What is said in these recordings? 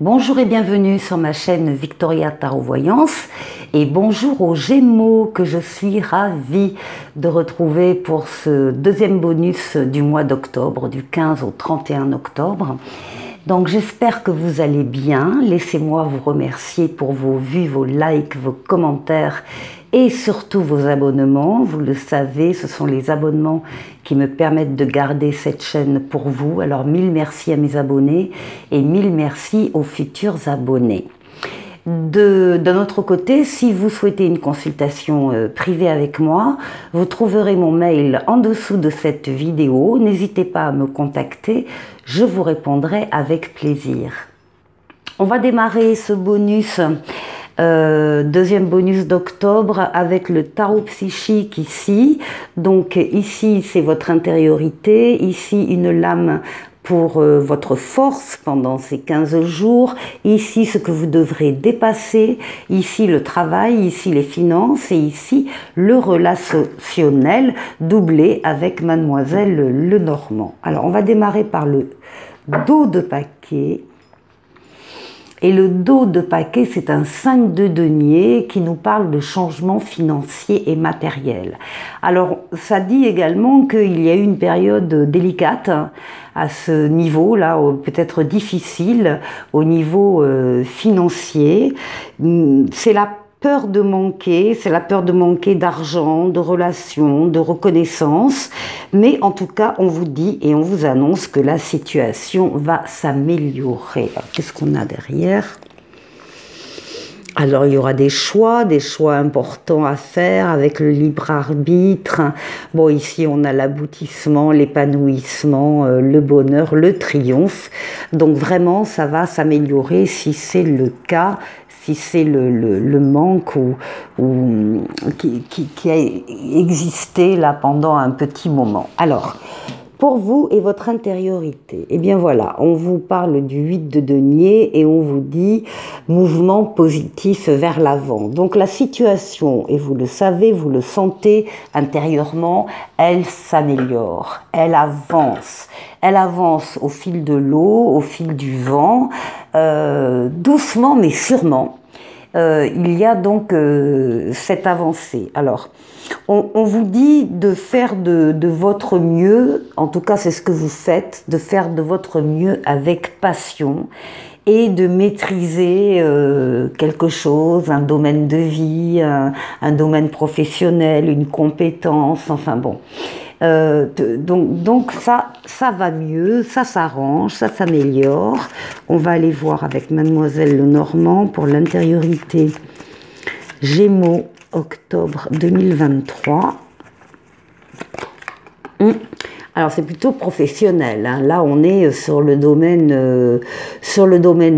Bonjour et bienvenue sur ma chaîne Victoria Tarot Voyance et bonjour aux Gémeaux que je suis ravie de retrouver pour ce deuxième bonus du mois d'octobre, du 15 au 31 octobre. Donc j'espère que vous allez bien. Laissez-moi vous remercier pour vos vues, vos likes, vos commentaires et surtout vos abonnements. Vous le savez, ce sont les abonnements qui me permettent de garder cette chaîne pour vous. Alors mille merci à mes abonnés et mille merci aux futurs abonnés. D'un autre côté, si vous souhaitez une consultation privée avec moi, vous trouverez mon mail en dessous de cette vidéo. N'hésitez pas à me contacter, je vous répondrai avec plaisir. On va démarrer ce bonus, deuxième bonus d'octobre, avec le tarot psychique ici. Donc ici, c'est votre intériorité, ici une lame pour votre force pendant ces 15 jours, ici ce que vous devrez dépasser, ici le travail, ici les finances et ici le relationnel doublé avec Mademoiselle Lenormand. Alors on va démarrer par le dos de paquet. Et le dos de paquet, c'est un 5 de denier qui nous parle de changement financier et matériel. Alors, ça dit également qu'il y a eu une période délicate à ce niveau-là, peut-être difficile au niveau financier. C'est la peur de manquer, c'est la peur de manquer d'argent, de relations, de reconnaissance. Mais en tout cas, on vous dit et on vous annonce que la situation va s'améliorer. Qu'est-ce qu'on a derrière ? Alors, il y aura des choix importants à faire avec le libre arbitre. Bon, ici, on a l'aboutissement, l'épanouissement, le bonheur, le triomphe. Donc, vraiment, ça va s'améliorer si c'est le cas, si c'est le manque qui a existé là pendant un petit moment. Alors, pour vous et votre intériorité, eh bien voilà, on vous parle du 8 de denier et on vous dit mouvement positif vers l'avant. Donc la situation, et vous le savez, vous le sentez intérieurement, elle s'améliore, elle avance. Elle avance au fil de l'eau, au fil du vent, doucement mais sûrement. Il y a donc cette avancée. Alors, on vous dit de faire de votre mieux, en tout cas c'est ce que vous faites, de faire de votre mieux avec passion et de maîtriser quelque chose, un domaine de vie, un domaine professionnel, une compétence, enfin bon. Donc ça va mieux, ça s'arrange, ça s'améliore. On va aller voir avec Mademoiselle Lenormand pour l'intériorité Gémeaux octobre 2023. Alors c'est plutôt professionnel, hein. Là on est sur le domaine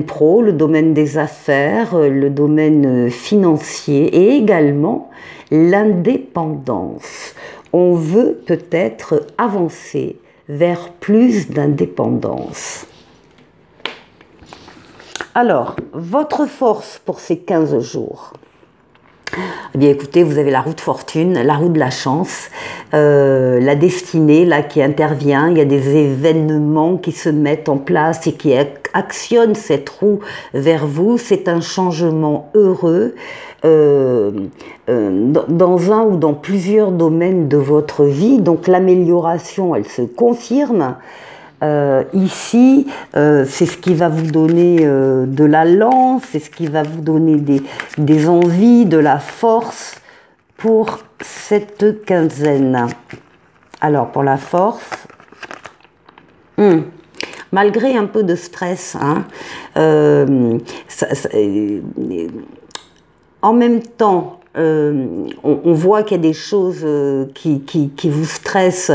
pro, le domaine des affaires, le domaine financier et également l'indépendance. On veut peut-être avancer vers plus d'indépendance. Alors, votre force pour ces 15 jours. Eh bien écoutez, vous avez la roue de fortune, la roue de la chance, la destinée là qui intervient, il y a des événements qui se mettent en place et qui actionnent cette roue vers vous, c'est un changement heureux dans un ou dans plusieurs domaines de votre vie, donc l'amélioration elle se confirme. Ici, c'est ce qui va vous donner de l'allant, c'est ce qui va vous donner des envies, de la force pour cette quinzaine. Alors, pour la force, malgré un peu de stress, hein, en même temps, on voit qu'il y a des choses qui vous stressent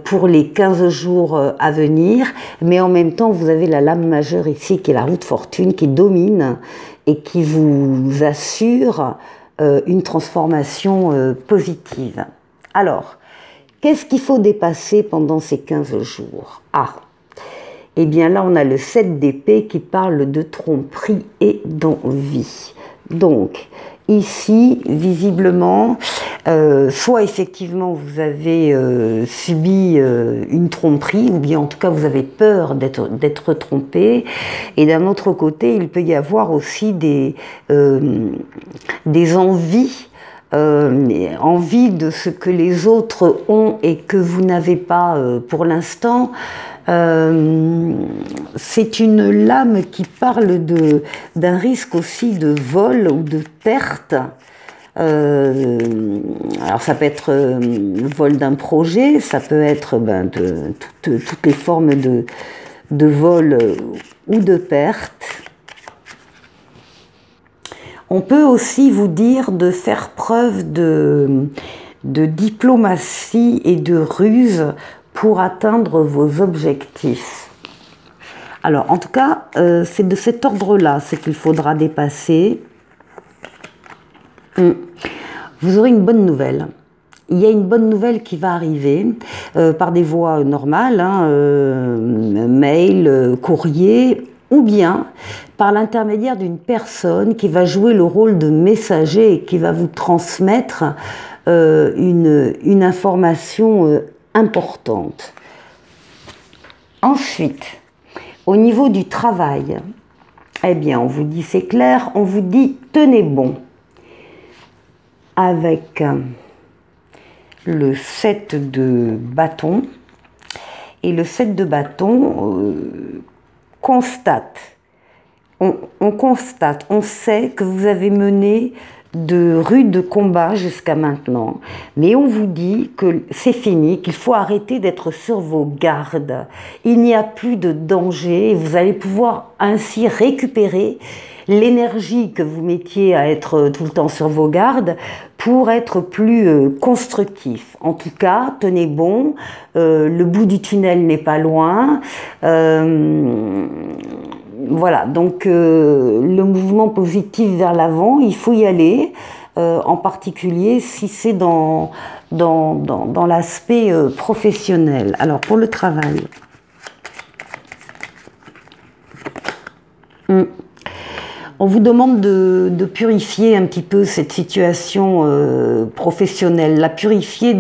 pour les 15 jours à venir, mais en même temps, vous avez la lame majeure ici, qui est la roue de fortune, qui domine et qui vous assure une transformation positive. Alors, qu'est-ce qu'il faut dépasser pendant ces 15 jours ? Ah, Eh bien là, on a le 7 d'épée qui parle de tromperie et d'envie. Donc, ici, visiblement, soit effectivement vous avez subi une tromperie, ou bien en tout cas vous avez peur d'être trompé. Et d'un autre côté, il peut y avoir aussi des envies. Envie de ce que les autres ont et que vous n'avez pas pour l'instant. C'est une lame qui parle d'un risque aussi de vol ou de perte. Alors ça peut être le vol d'un projet, ça peut être toutes les formes de vol ou de perte. On peut aussi vous dire de faire preuve de diplomatie et de ruse pour atteindre vos objectifs. Alors, en tout cas, c'est de cet ordre-là, c'est qu'il faudra dépasser. Vous aurez une bonne nouvelle. Il y a une bonne nouvelle qui va arriver par des voies normales, mail, courrier, ou bien par l'intermédiaire d'une personne qui va jouer le rôle de messager et qui va vous transmettre une information importante. Ensuite, au niveau du travail, eh bien, on vous dit, c'est clair, on vous dit, tenez bon. Avec le 7 de bâton, et le 7 de bâton constate, on constate, on sait que vous avez mené de rudes combats jusqu'à maintenant, mais on vous dit que c'est fini, qu'il faut arrêter d'être sur vos gardes. Il n'y a plus de danger et vous allez pouvoir ainsi récupérer l'énergie que vous mettiez à être tout le temps sur vos gardes pour être plus constructif. En tout cas, tenez bon, le bout du tunnel n'est pas loin. Voilà, donc le mouvement positif vers l'avant, il faut y aller, en particulier si c'est dans l'aspect professionnel. Alors pour le travail, on vous demande de purifier un petit peu cette situation professionnelle, la purifier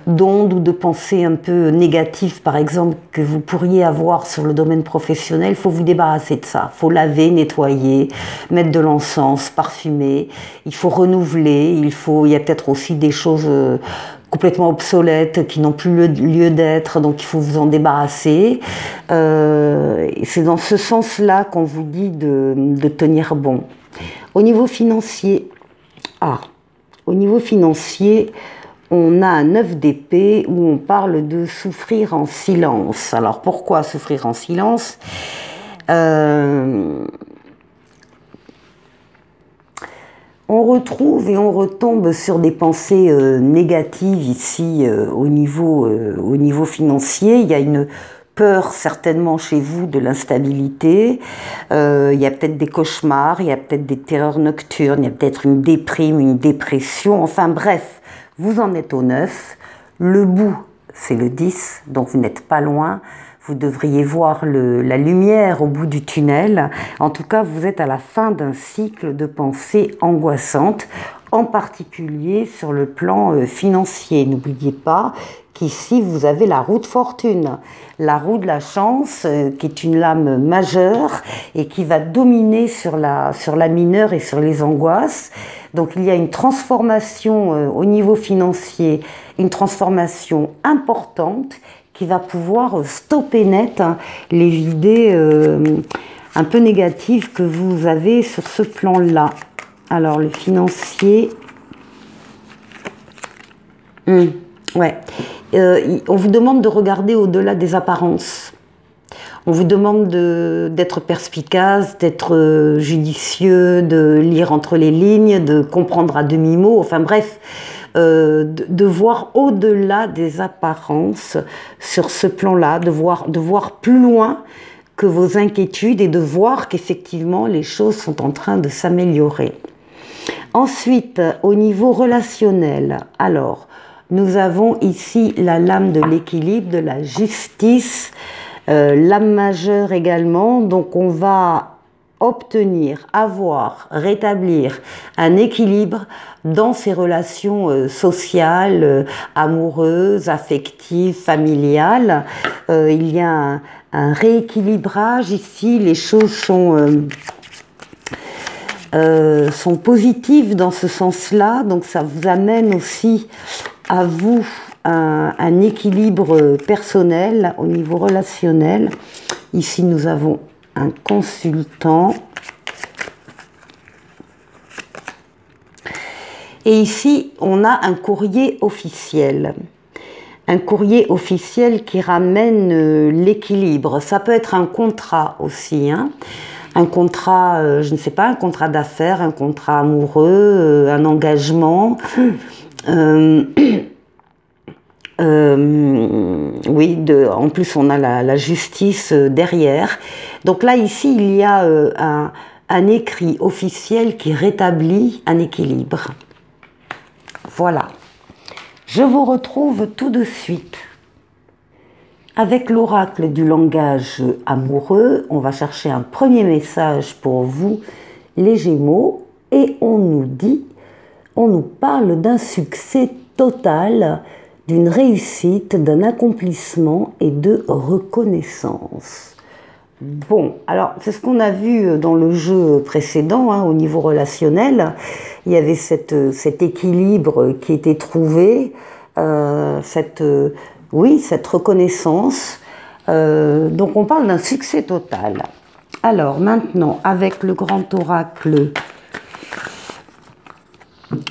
d'ondes ou de pensées un peu négatives, par exemple, que vous pourriez avoir sur le domaine professionnel. Il faut vous débarrasser de ça. Il faut laver, nettoyer, mettre de l'encens, parfumer. Il faut renouveler. Il y a peut-être aussi des choses complètement obsolètes qui n'ont plus lieu d'être, donc il faut vous en débarrasser. C'est dans ce sens-là qu'on vous dit de tenir bon. Au niveau financier, on a un 9 d'épée où on parle de souffrir en silence. Alors pourquoi souffrir en silence ? On retrouve et on retombe sur des pensées négatives ici au niveau financier. Il y a une peur certainement chez vous de l'instabilité. Il y a peut-être des cauchemars, il y a peut-être des terreurs nocturnes, il y a peut-être une déprime, une dépression. Enfin bref, vous en êtes au 9. Le bout, c'est le 10, donc vous n'êtes pas loin. Vous devriez voir la lumière au bout du tunnel. En tout cas, vous êtes à la fin d'un cycle de pensées angoissantes, en particulier sur le plan financier. N'oubliez pas qu'ici, vous avez la roue de fortune, la roue de la chance, qui est une lame majeure et qui va dominer sur la mineure et sur les angoisses. Donc, il y a une transformation au niveau financier, une transformation importante qui va pouvoir stopper net les idées un peu négatives que vous avez sur ce plan-là. Alors, le financier... ouais. On vous demande de regarder au-delà des apparences. On vous demande d'être perspicace, d'être judicieux, de lire entre les lignes, de comprendre à demi-mot, enfin bref, de voir au-delà des apparences sur ce plan-là, de voir plus loin que vos inquiétudes et de voir qu'effectivement les choses sont en train de s'améliorer. Ensuite, au niveau relationnel, alors, nous avons ici la lame de l'équilibre, de la justice, l'âme majeure également, donc on va obtenir, avoir, rétablir un équilibre dans ses relations sociales, amoureuses, affectives, familiales. Il y a un rééquilibrage ici, les choses sont positives dans ce sens-là, donc ça vous amène aussi à vous un équilibre personnel au niveau relationnel. Ici nous avons un consultant. Et ici, on a un courrier officiel. Un courrier officiel qui ramène l'équilibre. Ça peut être un contrat aussi, hein. Un contrat, je ne sais pas, un contrat d'affaires, un contrat amoureux, un engagement. Oui, en plus on a la justice derrière. Donc là, ici, il y a un écrit officiel qui rétablit un équilibre. Voilà. Je vous retrouve tout de suite avec l'oracle du langage amoureux. On va chercher un premier message pour vous, les Gémeaux, et on nous parle d'un succès total, d'une réussite, d'un accomplissement et de reconnaissance. Bon, alors c'est ce qu'on a vu dans le jeu précédent, hein, au niveau relationnel. Il y avait cet équilibre qui était trouvé, cette reconnaissance. Donc on parle d'un succès total. Alors maintenant, avec le grand oracle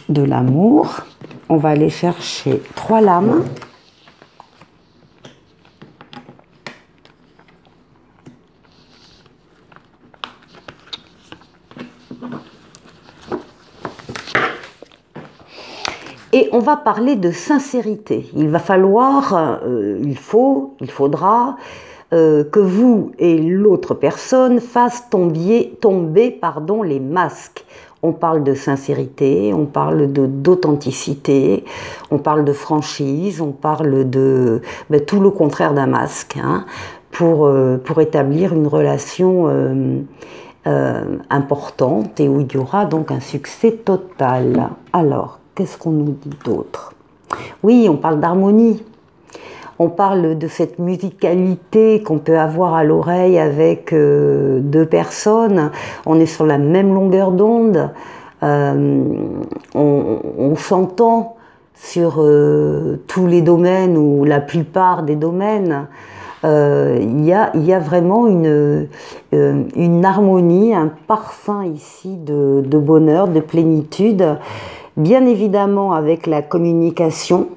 de l'amour, on va aller chercher 3 lames. Et on va parler de sincérité. Il va falloir, il faudra que vous et l'autre personne fassent tomber les masques. On parle de sincérité, on parle d'authenticité, on parle de franchise, on parle de tout le contraire d'un masque, hein, pour établir une relation importante et où il y aura donc un succès total. Alors, qu'est-ce qu'on nous dit d'autre? Oui, on parle d'harmonie. On parle de cette musicalité qu'on peut avoir à l'oreille avec 2 personnes. On est sur la même longueur d'onde. On s'entend sur tous les domaines ou la plupart des domaines. Il y a vraiment une harmonie, un parfum ici de bonheur, de plénitude. Bien évidemment avec la communication.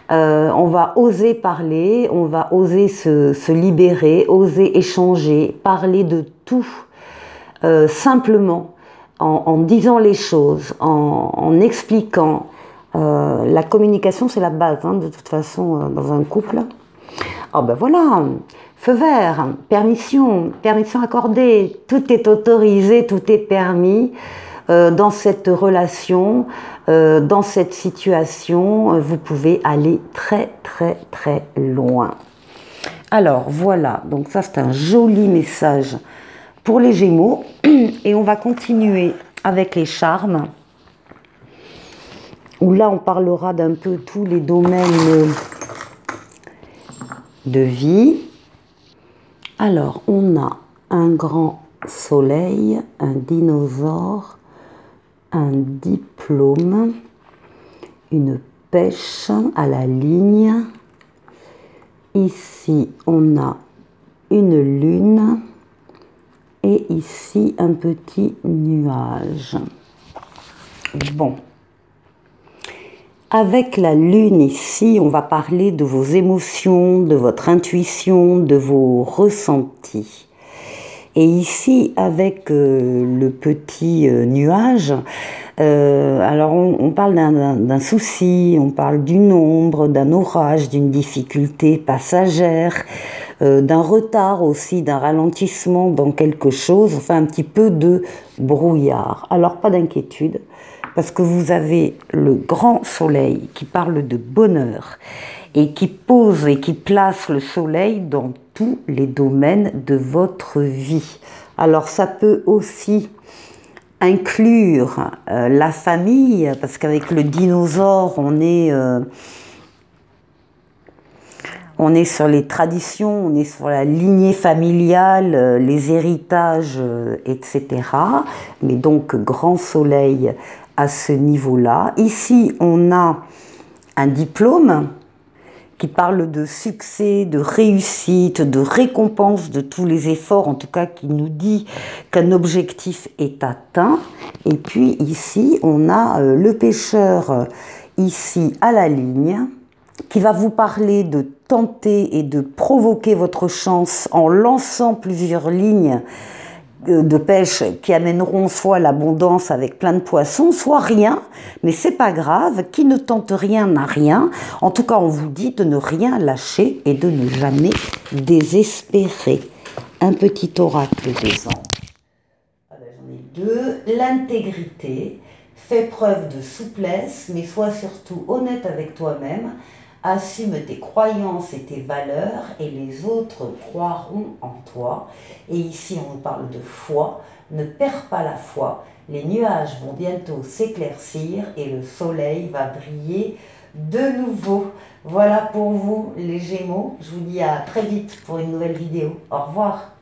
On va oser parler, on va oser se libérer, oser échanger, parler de tout, simplement, en disant les choses, en expliquant. La communication, c'est la base, hein, de toute façon, dans un couple. Oh ben voilà, feu vert, permission accordée, tout est autorisé, tout est permis. Dans cette relation, dans cette situation, vous pouvez aller très très très loin. Alors voilà, donc ça c'est un joli message pour les Gémeaux. Et on va continuer avec les charmes, où là on parlera d'un peu tous les domaines de vie. Alors on a un grand soleil, un dinosaure, un diplôme, une pêche à la ligne. Ici, on a une lune et ici, un petit nuage. Bon. Avec la lune ici, on va parler de vos émotions, de votre intuition, de vos ressentis. Et ici, avec le petit nuage, alors on parle d'un souci, on parle d'une ombre, d'un orage, d'une difficulté passagère, d'un retard aussi, d'un ralentissement dans quelque chose, enfin un petit peu de brouillard. Alors pas d'inquiétude, parce que vous avez le grand soleil qui parle de bonheur et qui pose et qui place le soleil dans tous les domaines de votre vie. Alors ça peut aussi inclure la famille, parce qu'avec le dinosaure, on est sur les traditions, on est sur la lignée familiale, les héritages, etc. Mais donc, grand soleil à ce niveau-là. Ici, on a un diplôme qui parle de succès, de réussite, de récompense de tous les efforts, en tout cas qui nous dit qu'un objectif est atteint. Et puis ici, on a le pêcheur ici à la ligne, qui va vous parler de tenter et de provoquer votre chance en lançant plusieurs lignes de pêche qui amèneront soit l'abondance avec plein de poissons, soit rien, mais c'est pas grave, qui ne tente rien n'a rien. En tout cas, on vous dit de ne rien lâcher et de ne jamais désespérer. Un petit oracle des anges. J'en ai deux. L'intégrité. Fais preuve de souplesse, mais sois surtout honnête avec toi-même. Assume tes croyances et tes valeurs et les autres croiront en toi. Et ici, on nous parle de foi. Ne perds pas la foi. Les nuages vont bientôt s'éclaircir et le soleil va briller de nouveau. Voilà pour vous, les Gémeaux. Je vous dis à très vite pour une nouvelle vidéo. Au revoir.